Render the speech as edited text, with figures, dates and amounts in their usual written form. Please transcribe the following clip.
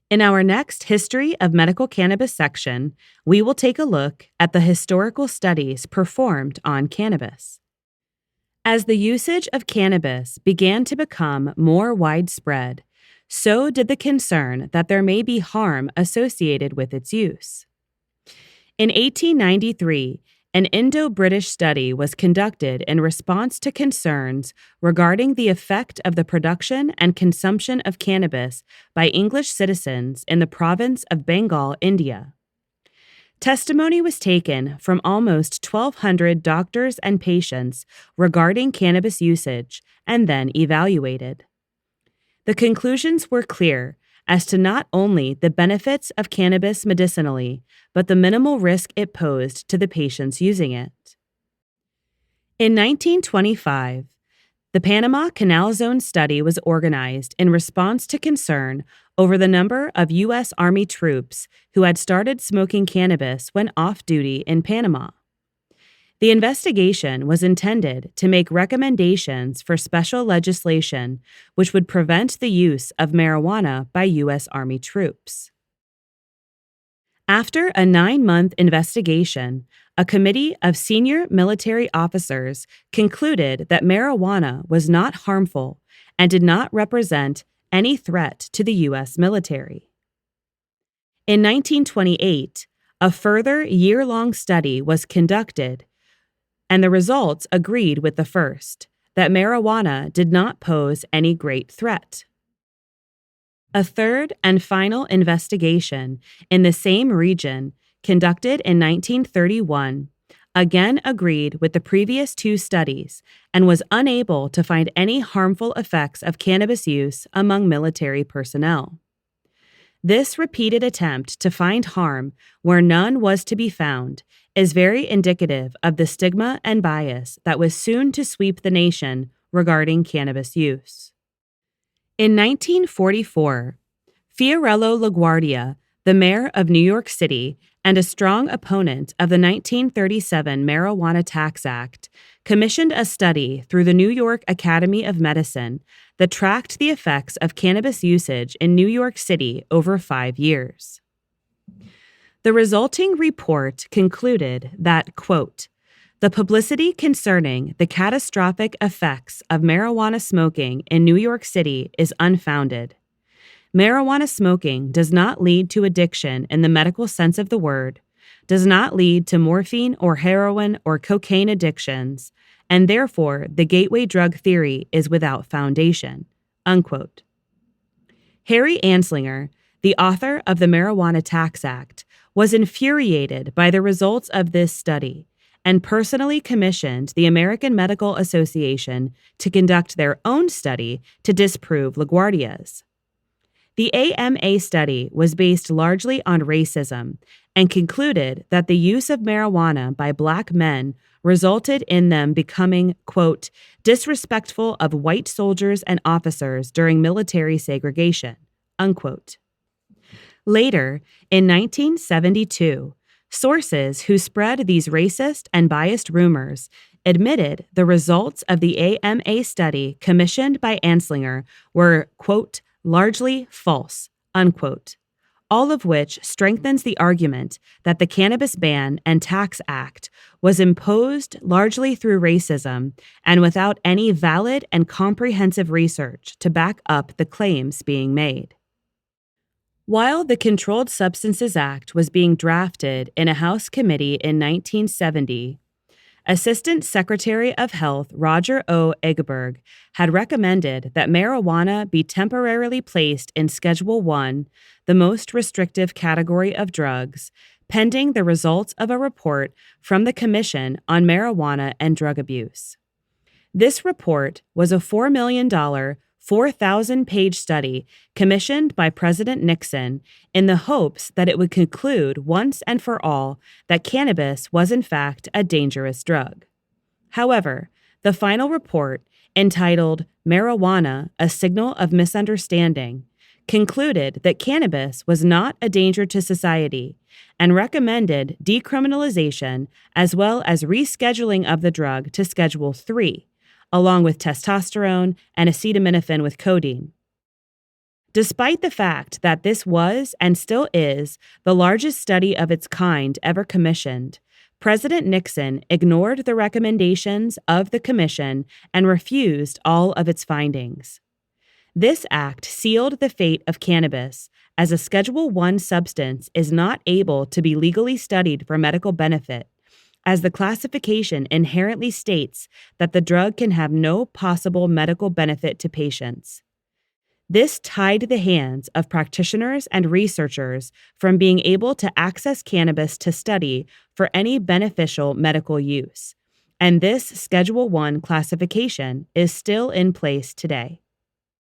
In our next History of Medical Cannabis section, we will take a look at the historical studies performed on cannabis. As the usage of cannabis began to become more widespread, so did the concern that there may be harm associated with its use. In 1893, an Indo-British study was conducted in response to concerns regarding the effect of the production and consumption of cannabis by English citizens in the province of Bengal, India. Testimony was taken from almost 1,200 doctors and patients regarding cannabis usage and then evaluated. The conclusions were clear as to not only the benefits of cannabis medicinally, but the minimal risk it posed to the patients using it. In 1925, the Panama Canal Zone study was organized in response to concern over the number of U.S. Army troops who had started smoking cannabis when off-duty in Panama. The investigation was intended to make recommendations for special legislation which would prevent the use of marijuana by U.S. Army troops. After a 9-month investigation, a committee of senior military officers concluded that marijuana was not harmful and did not represent any threat to the U.S. military. In 1928, a further year-long study was conducted, and the results agreed with the first, that marijuana did not pose any great threat. A third and final investigation in the same region, conducted in 1931, again agreed with the previous two studies and was unable to find any harmful effects of cannabis use among military personnel. This repeated attempt to find harm where none was to be found is very indicative of the stigma and bias that was soon to sweep the nation regarding cannabis use. In 1944, Fiorello LaGuardia, the mayor of New York City and a strong opponent of the 1937 Marijuana Tax Act, commissioned a study through the New York Academy of Medicine that tracked the effects of cannabis usage in New York City over 5 years. The resulting report concluded that, quote, "The publicity concerning the catastrophic effects of marijuana smoking in New York City is unfounded. Marijuana smoking does not lead to addiction in the medical sense of the word, does not lead to morphine or heroin or cocaine addictions, and therefore the gateway drug theory is without foundation." Unquote. Harry Anslinger, the author of the Marijuana Tax Act, was infuriated by the results of this study and personally commissioned the American Medical Association to conduct their own study to disprove LaGuardia's. The AMA study was based largely on racism and concluded that the use of marijuana by Black men resulted in them becoming, quote, "disrespectful of white soldiers and officers during military segregation," unquote. Later, in 1972, sources who spread these racist and biased rumors admitted the results of the AMA study commissioned by Anslinger were, quote, "largely false," unquote, all of which strengthens the argument that the Cannabis Ban and Tax Act was imposed largely through racism and without any valid and comprehensive research to back up the claims being made. While the Controlled Substances Act was being drafted in a House committee in 1970, Assistant Secretary of Health Roger O. Egeberg had recommended that marijuana be temporarily placed in Schedule I, the most restrictive category of drugs, pending the results of a report from the Commission on Marijuana and Drug Abuse. This report was a $4 million, 4,000-page study commissioned by President Nixon in the hopes that it would conclude once and for all that cannabis was in fact a dangerous drug. However, the final report, entitled Marijuana, a Signal of Misunderstanding, concluded that cannabis was not a danger to society and recommended decriminalization as well as rescheduling of the drug to Schedule III, along with testosterone and acetaminophen with codeine. Despite the fact that this was and still is the largest study of its kind ever commissioned, President Nixon ignored the recommendations of the commission and refused all of its findings. This act sealed the fate of cannabis, as a Schedule I substance is not able to be legally studied for medical benefit, as the classification inherently states that the drug can have no possible medical benefit to patients. This tied the hands of practitioners and researchers from being able to access cannabis to study for any beneficial medical use, and this Schedule I classification is still in place today.